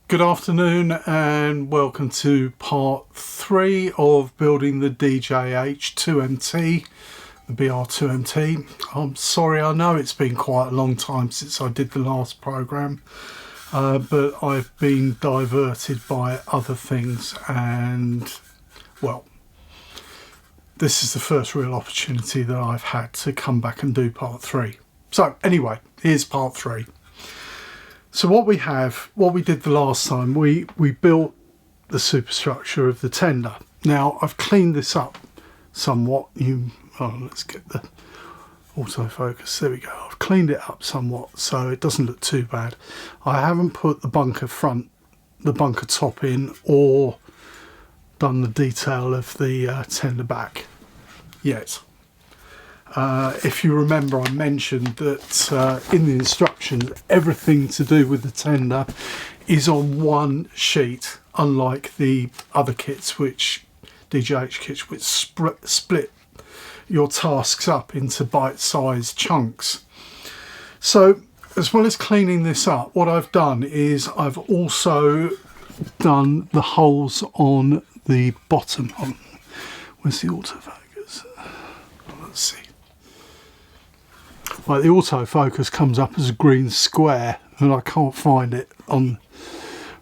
Good afternoon and welcome to part 3 of building the DJH 2MT, the BR2MT. I'm sorry, I know it's been quite a long time since I did the last program, but I've been diverted by other things and, well, this is the first real opportunity that I've had to come back and do part 3. So anyway, here's part 3. So what we did the last time, we built the superstructure of the tender. Now I've cleaned this up somewhat. Let's get the autofocus. There we go. I've cleaned it up somewhat so it doesn't look too bad. I haven't put the bunker top in or done the detail of the tender back yet. If you remember, I mentioned that in the instructions everything to do with the tender is on one sheet, unlike the other kits, DJH kits, which split your tasks up into bite-sized chunks. So as well as cleaning this up, what I've done is I've also done the holes on the bottom. Where's the autofocus? Let's see. Right, the autofocus comes up as a green square and I can't find it on.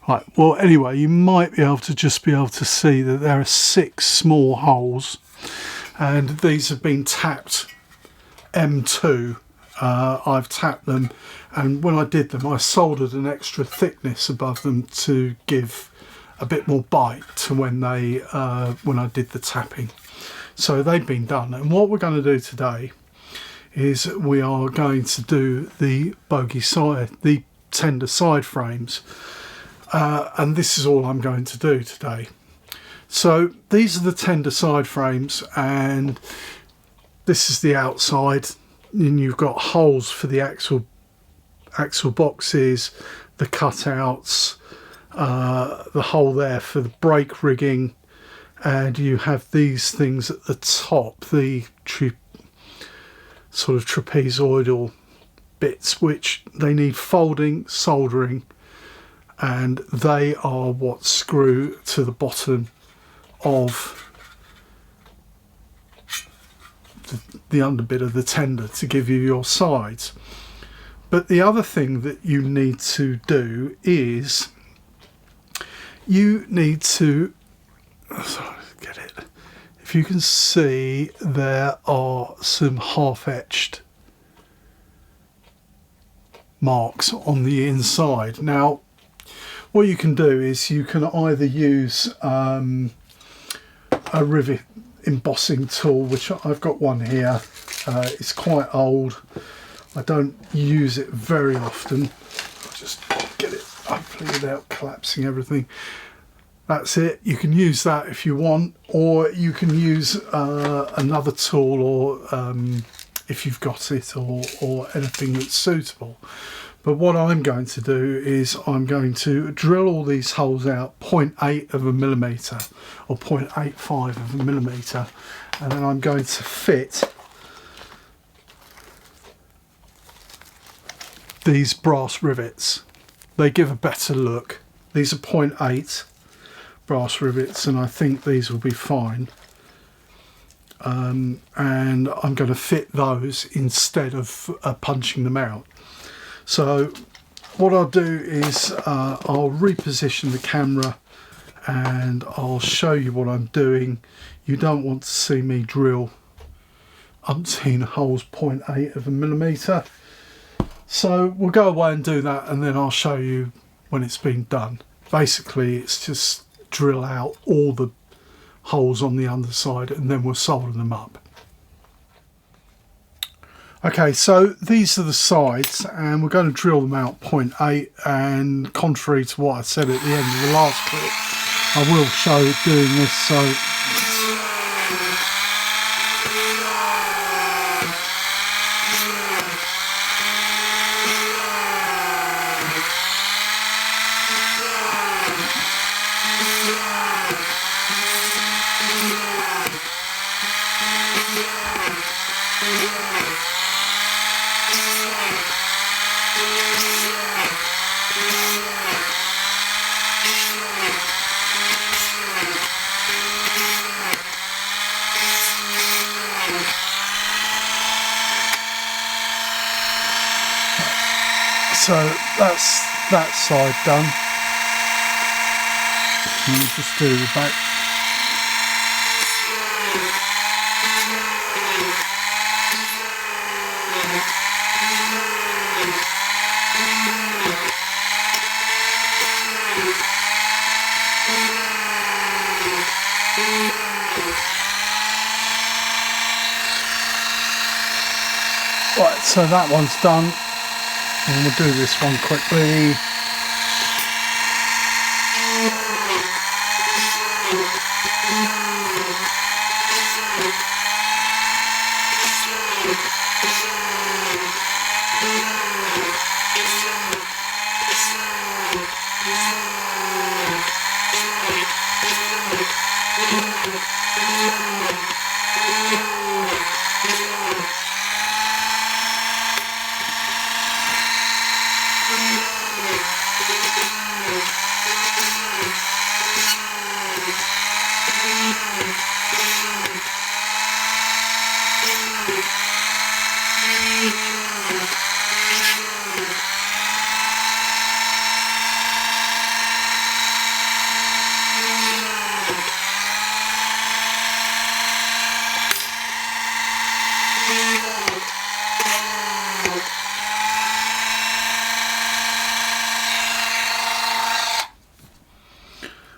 Right, well anyway, you might be able to see that there are 6 small holes and these have been tapped M2. I've tapped them, and when I did them I soldered an extra thickness above them to give a bit more bite to when I did the tapping. So they've been done, and what we're going to do today is we are going to do the tender side frames, and this is all I'm going to do today. So these are the tender side frames, and this is the outside, and you've got holes for the axle boxes, the cutouts, the hole there for the brake rigging, and you have these things at the top, the sort of trapezoidal bits, which they need folding, soldering, and they are what screw to the bottom of the underbit of the tender to give you your sides. But the other thing that you need to do is you need to, get it. If you can see, there are some half-etched marks on the inside. Now, what you can do is you can either use a rivet embossing tool, which I've got one here. It's quite old. I don't use it very often. I'll just get it up without collapsing everything. That's it. You can use that if you want, or you can use another tool, or if you've got it, or anything that's suitable. But what I'm going to do is I'm going to drill all these holes out 0.8 of a millimetre or 0.85 of a millimetre, and then I'm going to fit these brass rivets. They give a better look. These are 0.8 brass rivets, and I think these will be fine, and I'm going to fit those instead of punching them out. So what I'll do is I'll reposition the camera and I'll show you what I'm doing. You don't want to see me drill umpteen holes 0.8 of a millimetre, so we'll go away and do that, and then I'll show you when it's been done. Basically it's just drill out all the holes on the underside and then we'll solder them up. Okay, so these are the sides, and we're going to drill them out 0.8, and contrary to what I said at the end of the last clip, I will show doing this. So so that's that side done. And we'll just do the back. Right, so that one's done, and we'll do this one quickly.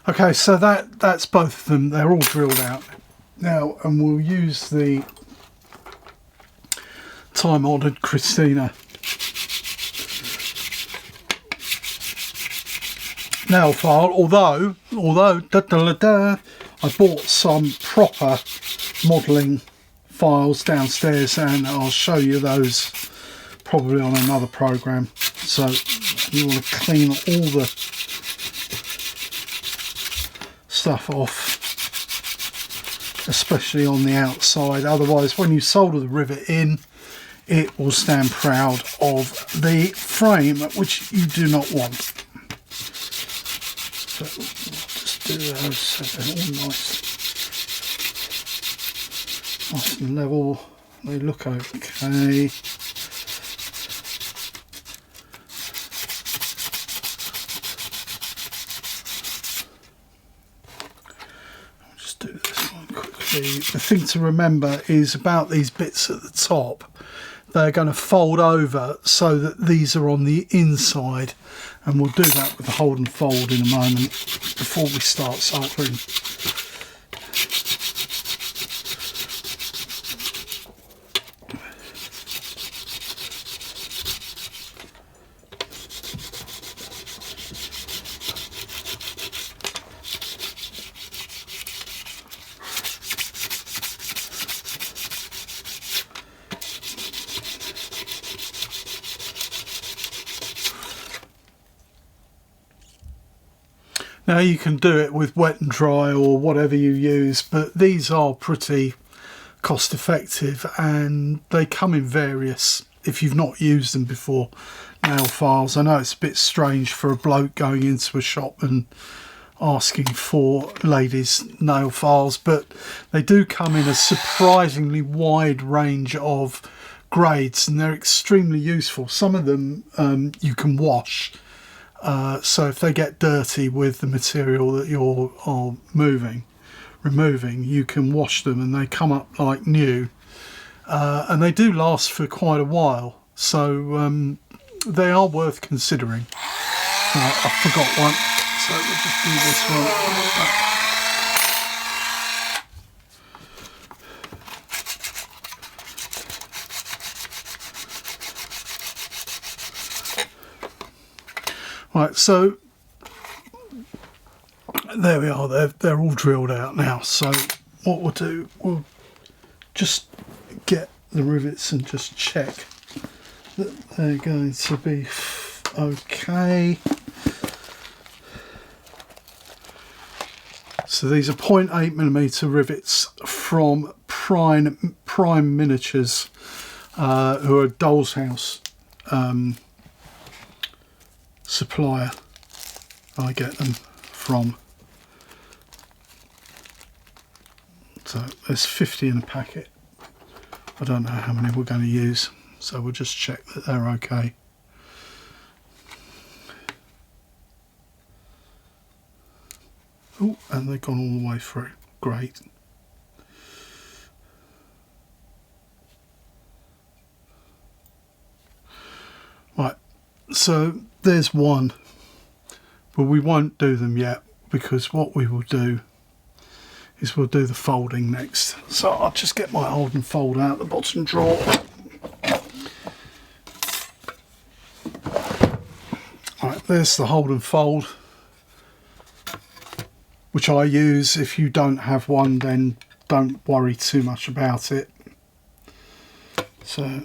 Okay, so that's both of them. They're all drilled out now, and we'll use the time-honoured Christina nail file. Although I bought some proper modelling files downstairs, and I'll show you those probably on another program. So you want to clean all the stuff off, especially on the outside, otherwise when you solder the rivet in it will stand proud of the frame, which you do not want. So just do those so they're all nice and level. They look okay. The thing to remember is about these bits at the top, they're going to fold over so that these are on the inside, and we'll do that with the hold and fold in a moment before we start soldering. Now you can do it with wet and dry or whatever you use, but these are pretty cost effective and they come in various, if you've not used them before, nail files. I know it's a bit strange for a bloke going into a shop and asking for ladies' nail files, but they do come in a surprisingly wide range of grades and they're extremely useful. Some of them you can wash. So if they get dirty with the material that you're removing, you can wash them and they come up like new, and they do last for quite a while, so they are worth considering. I forgot one, so we'll just do this one. Right, so there we are, they're all drilled out now. So what we'll do, we'll just get the rivets and just check that they're going to be okay. So these are 0.8mm rivets from Prime Miniatures, who are a Doll's House supplier. I get them from. So there's 50 in a packet. I don't know how many we're going to use, so we'll just check that they're okay. and they've gone all the way through. Great. Right, so there's one, but we won't do them yet, because what we will do is we'll do the folding next. So I'll just get my hold and fold out the bottom drawer. Right, there's the hold and fold, which I use. If you don't have one, then don't worry too much about it. So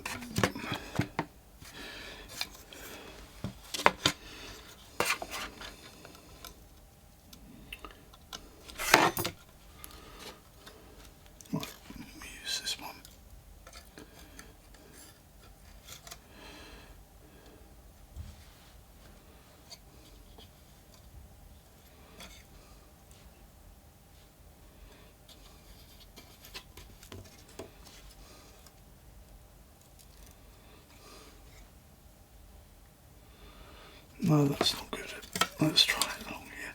no, that's not good. Let's try it along here.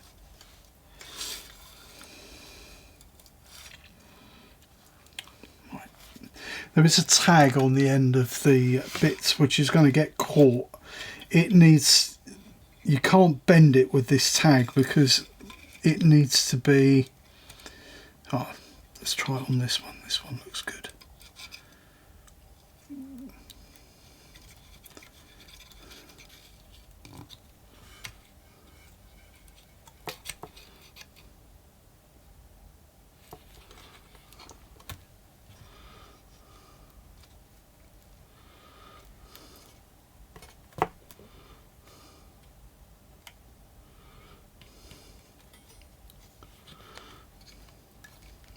Right. There is a tag on the end of the bits which is going to get caught. It needs, you can't bend it with this tag because it needs to be, oh, let's try it on this one. This one looks good.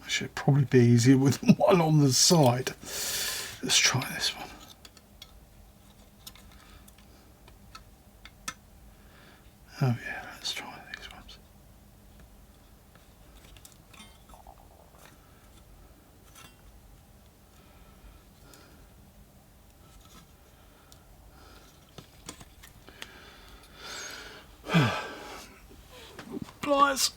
Should probably be easier with one on the side. Let's try this one. Oh yeah, let's try these ones. Pliers.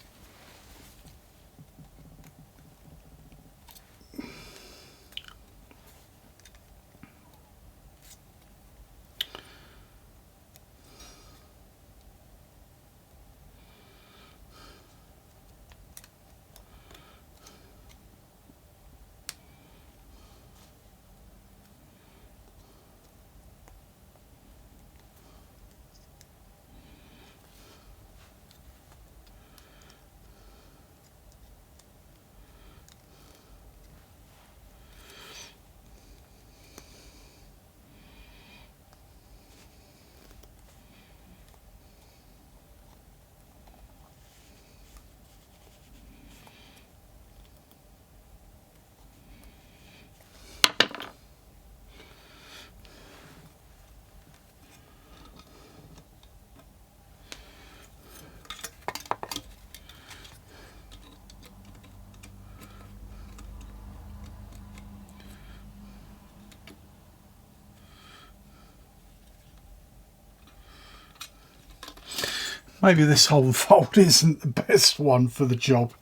Maybe this whole fold isn't the best one for the job.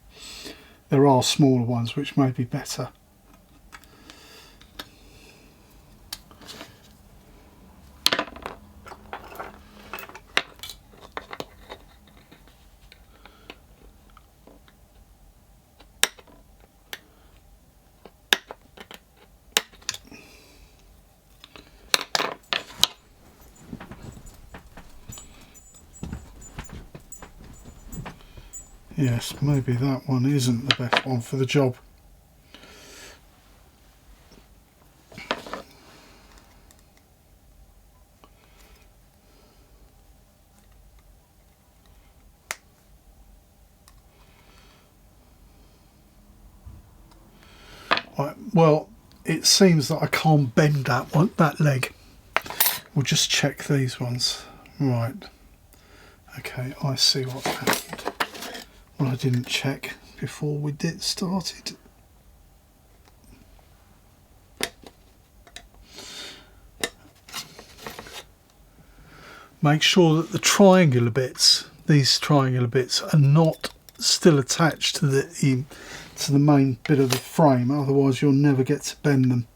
There are smaller ones which may be better. Yes, maybe that one isn't the best one for the job. Right, well, it seems that I can't bend that one, that leg. We'll just check these ones. Right. Okay, I see what's happened. Well, I didn't check before we started. Make sure that the triangular bits, these triangular bits, are not still attached to the main bit of the frame, otherwise you'll never get to bend them.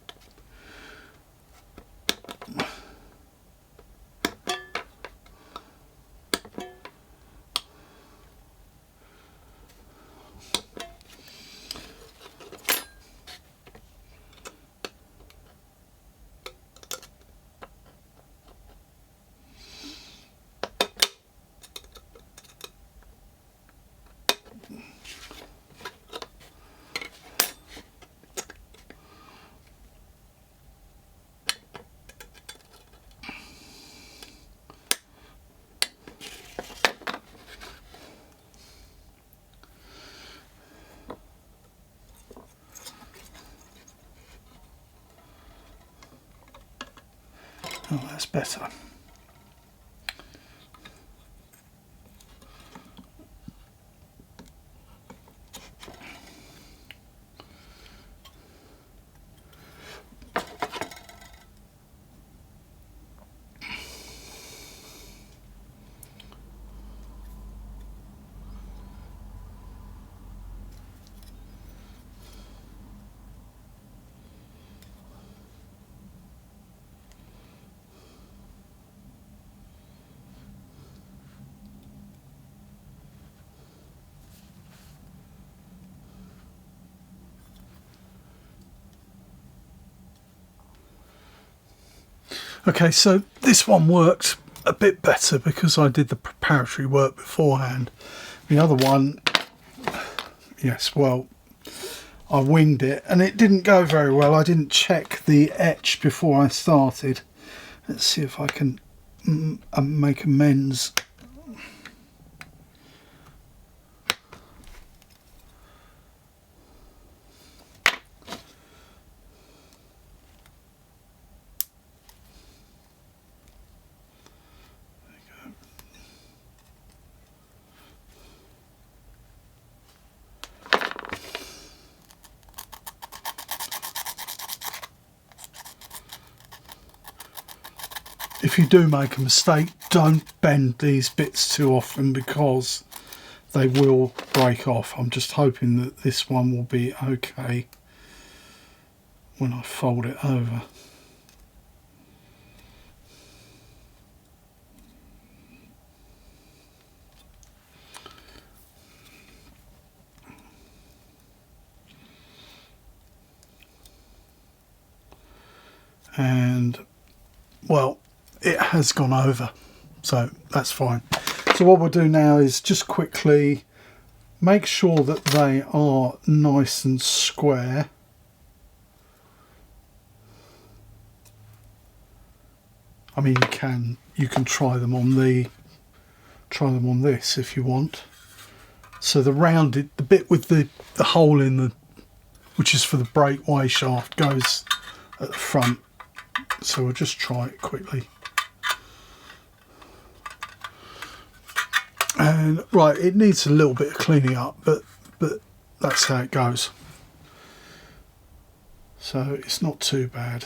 Oh, that's better. Okay, so this one worked a bit better because I did the preparatory work beforehand. The other one, yes, well, I winged it and it didn't go very well. I didn't check the etch before I started. Let's see if I can make amends. If you do make a mistake, don't bend these bits too often because they will break off. I'm just hoping that this one will be okay when I fold it over. And well, it has gone over, so that's fine. So what we'll do now is just quickly make sure that they are nice and square. I mean, you can try them on this if you want. So the rounded, the bit with the hole in the, which is for the breakaway shaft, goes at the front. So we'll just try it quickly. And right, it needs a little bit of cleaning up, but that's how it goes. So it's not too bad.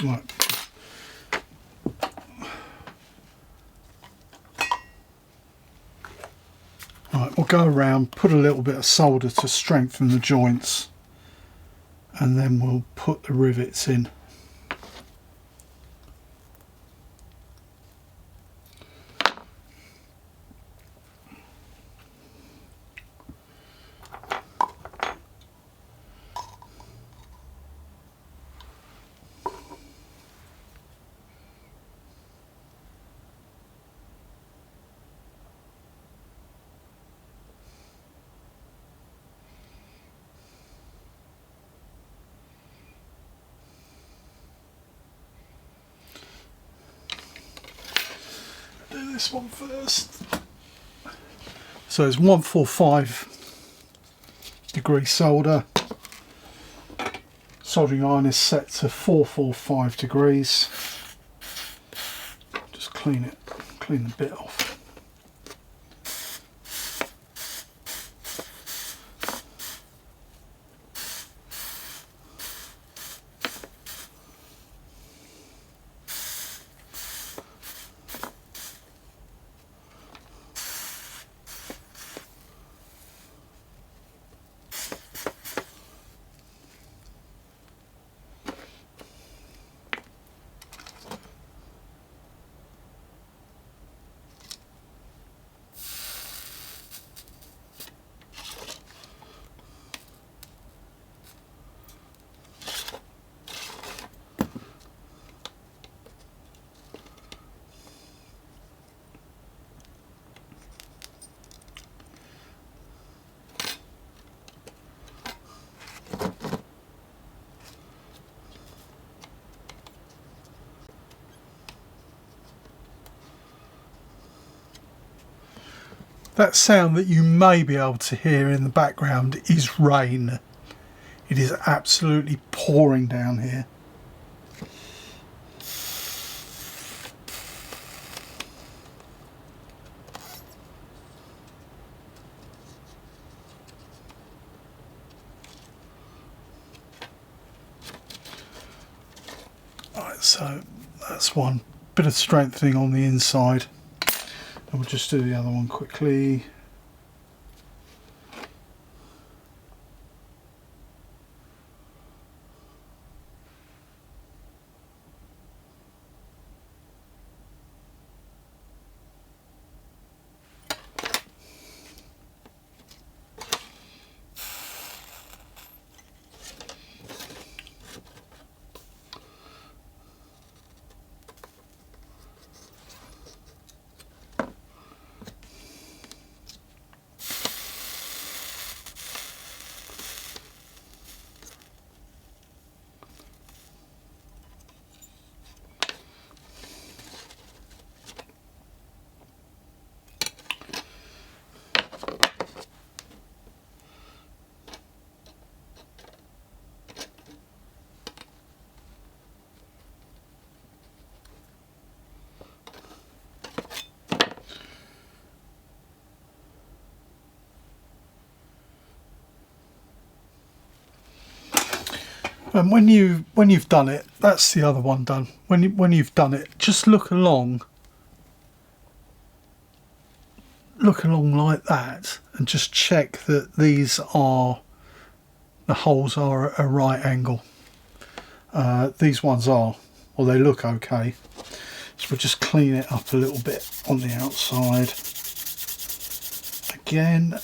Right. Right, we'll go around, put a little bit of solder to strengthen the joints, and then we'll put the rivets in. Do this one first. So it's 145 degree solder. Soldering iron is set to 445 degrees. Just clean the bit off. That sound that you may be able to hear in the background is rain. It is absolutely pouring down here. Alright, so that's one bit of strengthening on the inside. And we'll just do the other one quickly. And when you've done it, that's the other one done. When you've done it, just look along like that, and just check that the holes are at a right angle. These ones are, or they look okay. So we'll just clean it up a little bit on the outside again,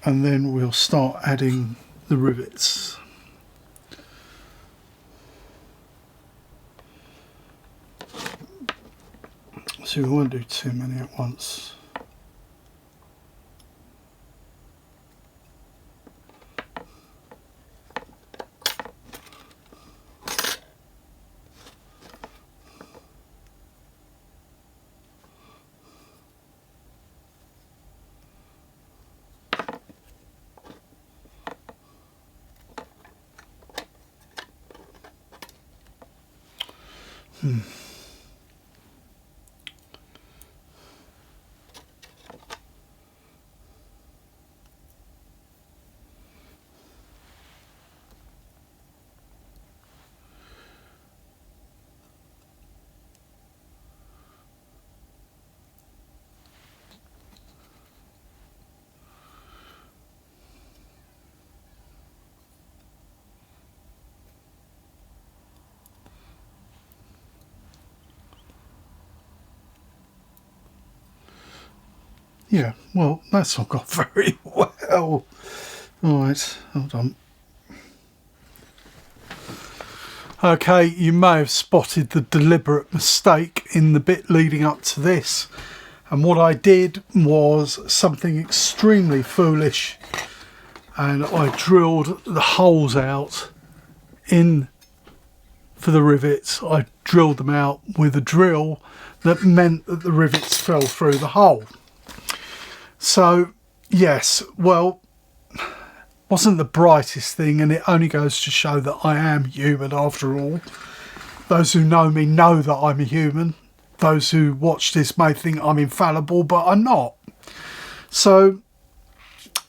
and then we'll start adding the rivets. So we won't do too many at once. Yeah, well, that's all gone very well. Alright, hold on. Okay, you may have spotted the deliberate mistake in the bit leading up to this. And what I did was something extremely foolish. And I drilled the holes out for the rivets. I drilled them out with a drill that meant that the rivets fell through the hole. So, yes, well, wasn't the brightest thing, and it only goes to show that I am human after all. Those who know me know that I'm a human. Those who watch this may think I'm infallible, but I'm not. So,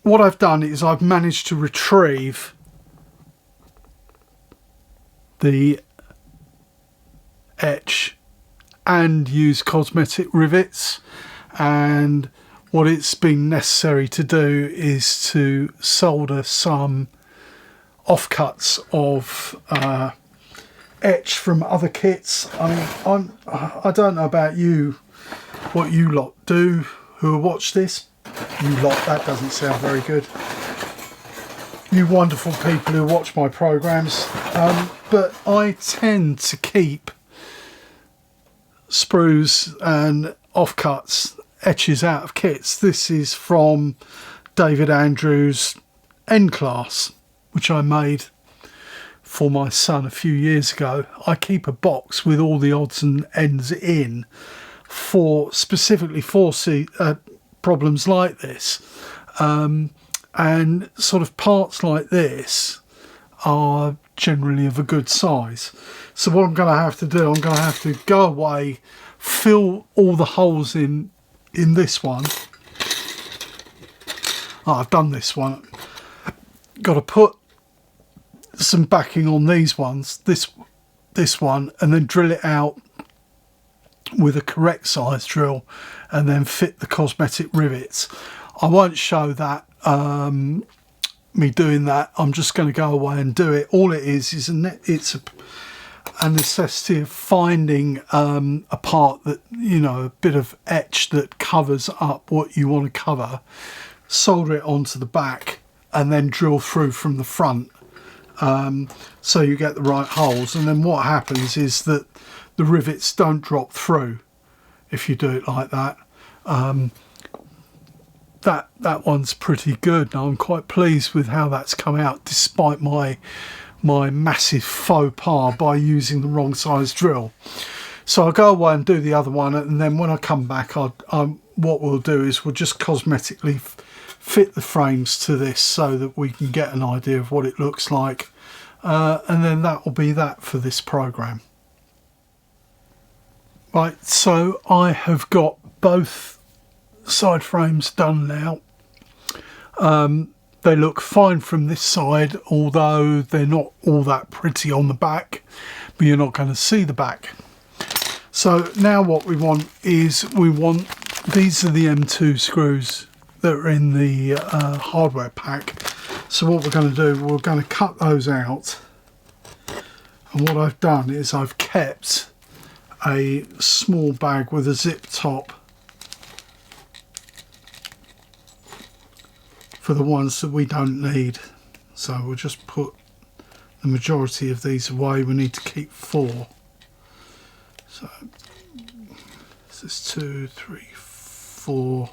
what I've done is I've managed to retrieve the etch and use cosmetic rivets, and what it's been necessary to do is to solder some offcuts of etch from other kits. I mean, I don't know about you, what you lot do who watch this. You lot, that doesn't sound very good. You wonderful people who watch my programs, but I tend to keep sprues and offcuts, etches out of kits. This is from David Andrews' N-Class, which I made for my son a few years ago. I keep a box with all the odds and ends in. for specifically for problems like this, and sort of parts like this are generally of a good size. So what I'm going to have to do, I'm going to have to go away, fill all the holes in this one. Oh, I've done this one. Got to put some backing on these ones, this one, and then drill it out with a correct size drill, and then fit the cosmetic rivets. I won't show that, me doing that. I'm just going to go away and do it. All it is it's a necessity of finding a part that, you know, a bit of etch that covers up what you want to cover, solder it onto the back, and then drill through from the front, so you get the right holes. And then what happens is that the rivets don't drop through if you do it like that. That one's pretty good. Now, I'm quite pleased with how that's come out, despite my massive faux pas by using the wrong size drill. So I'll go away and do the other one, and then when I come back, what we'll do is we'll just cosmetically fit the frames to this so that we can get an idea of what it looks like, and then that will be that for this program. Right, so I have got both side frames done now. They look fine from this side, although they're not all that pretty on the back, but you're not going to see the back. So now what we want is, these are the M2 screws that are in the hardware pack. So what we're going to do, we're going to cut those out, and what I've done is I've kept a small bag with a zip top for the ones that we don't need. So we'll just put the majority of these away. We need to keep 4. So this is 2, 3, 4.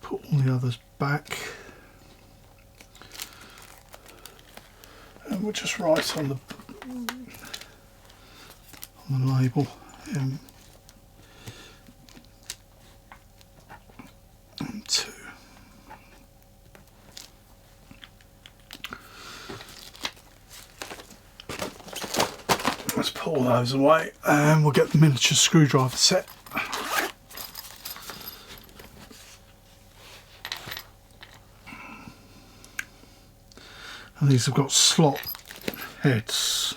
Put all the others back, and we'll just write on the label M2. Let's pull those away, and we'll get the miniature screwdriver set. And these have got slot heads,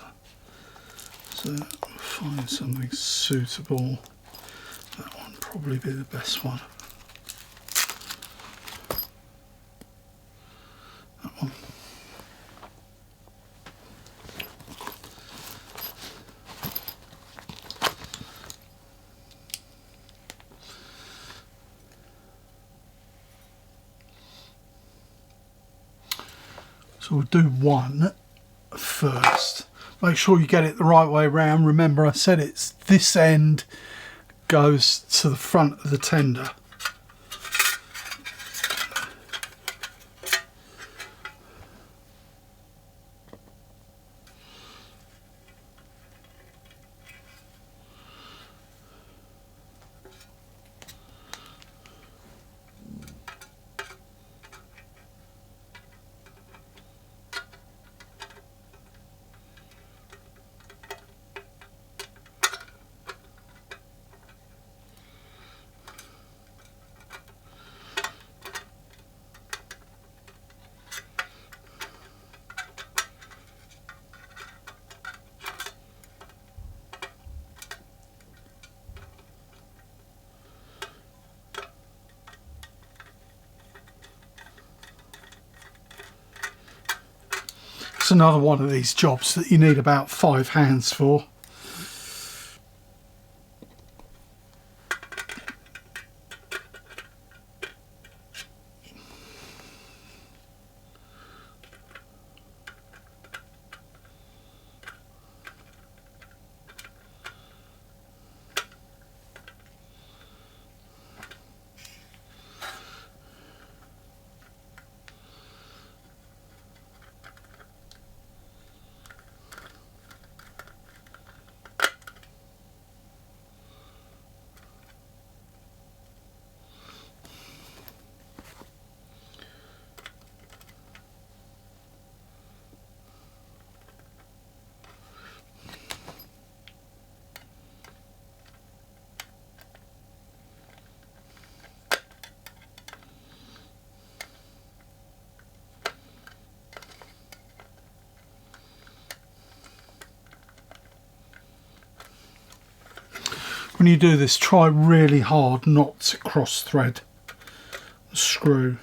so we'll find something suitable. That one probably be the best one. That one. So we'll do one first. Make sure you get it the right way around. Remember, I said it's this end goes to the front of the tender. It's another one of these jobs that you need about 5 hands for. when you do this, try really hard not to cross thread the screw.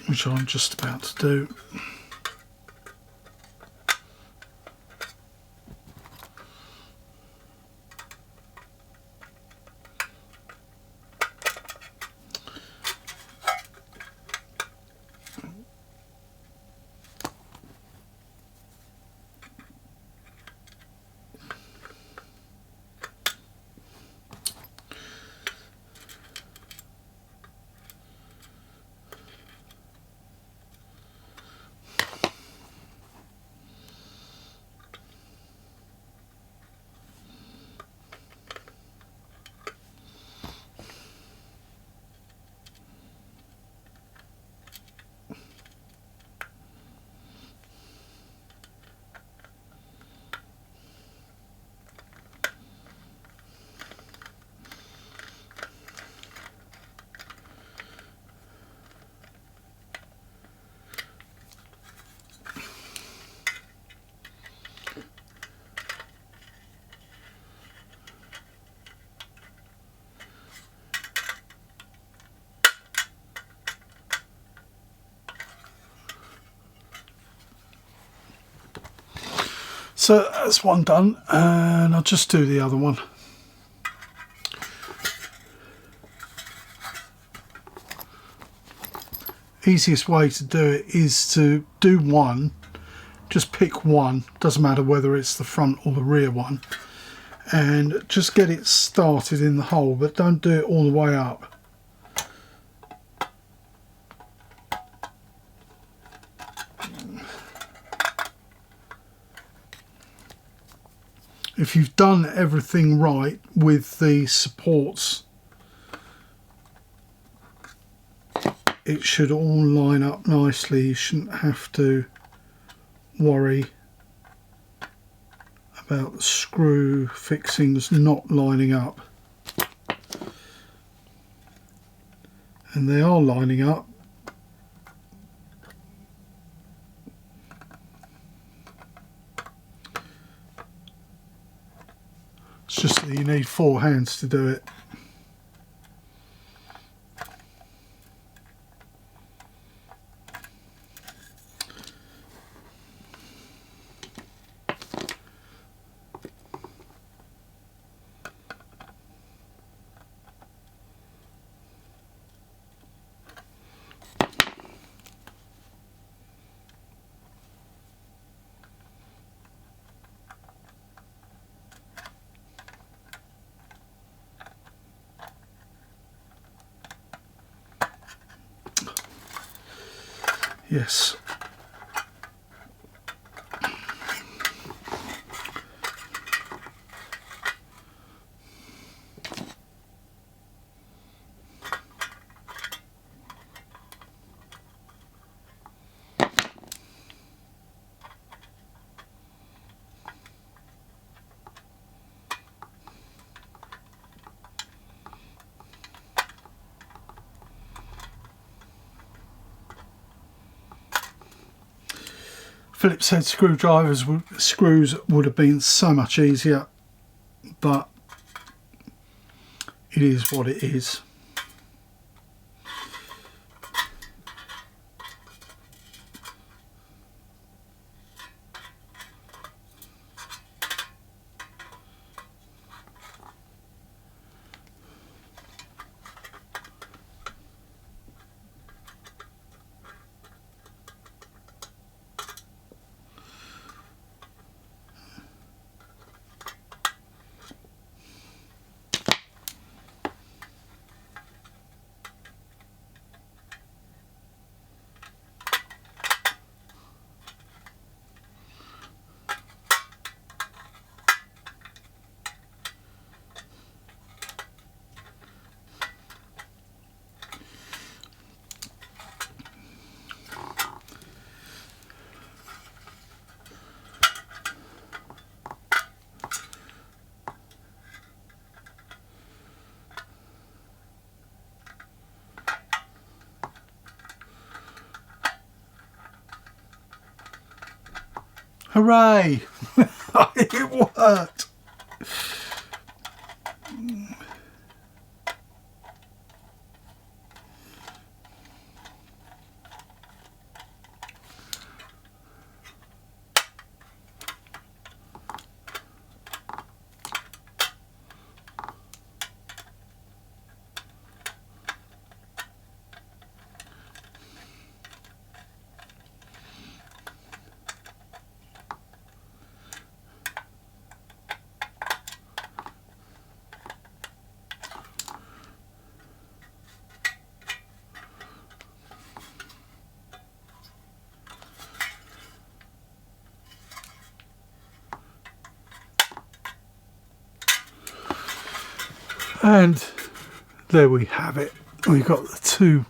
Which I'm just about to do. So that's one done, and I'll just do the other one. Easiest way to do it is to do one, just pick one, doesn't matter whether it's the front or the rear one, and just get it started in the hole, but don't do it all the way up. If you've done everything right with the supports, it should all line up nicely. You shouldn't have to worry about the screw fixings not lining up. And they are lining up. It's just that you need 4 hands to do it. Yes. Phillips head screws would have been so much easier, but it is what it is. Hooray! It worked! And there we have it. We've got the two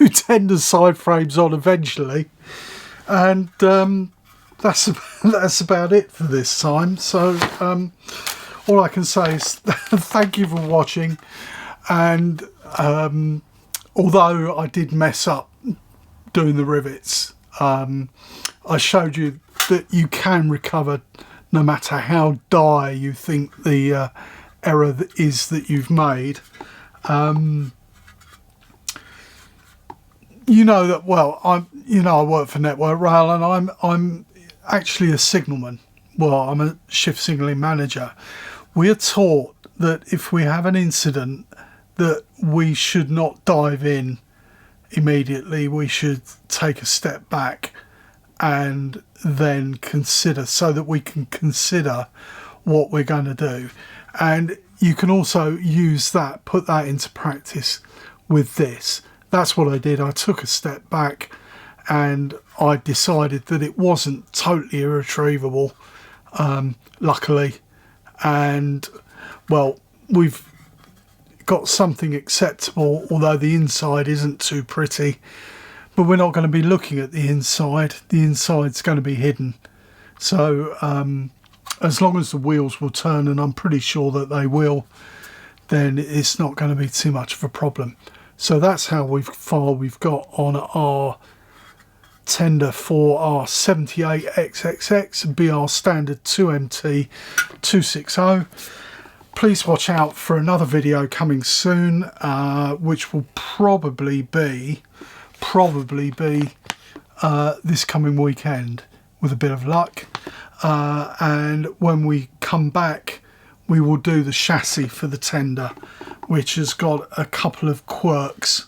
tender side frames on eventually, and that's about it for this time. So all I can say is thank you for watching. And although I did mess up doing the rivets, I showed you that you can recover no matter how dire you think the error is that you've made. You know that, well, I work for Network Rail, and I'm actually a signalman. Well, I'm a shift signalling manager. We are taught that if we have an incident, that we should not dive in immediately. We should take a step back and then consider, so that we can consider what we're going to do. And you can also use that, put that into practice with this. That's what I did. I took a step back and I decided that it wasn't totally irretrievable, luckily. And, well, we've got something acceptable, although the inside isn't too pretty. But we're not going to be looking at the inside. The inside's going to be hidden. So, as long as the wheels will turn, and I'm pretty sure that they will, then it's not going to be too much of a problem. So that's how far we've got on our tender for our 78XXX BR standard 2MT 260. Please watch out for another video coming soon, which will probably be this coming weekend with a bit of luck. And when we come back, we will do the chassis for the tender, which has got a couple of quirks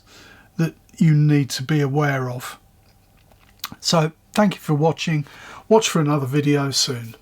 that you need to be aware of. So thank you for watching. Watch for another video soon.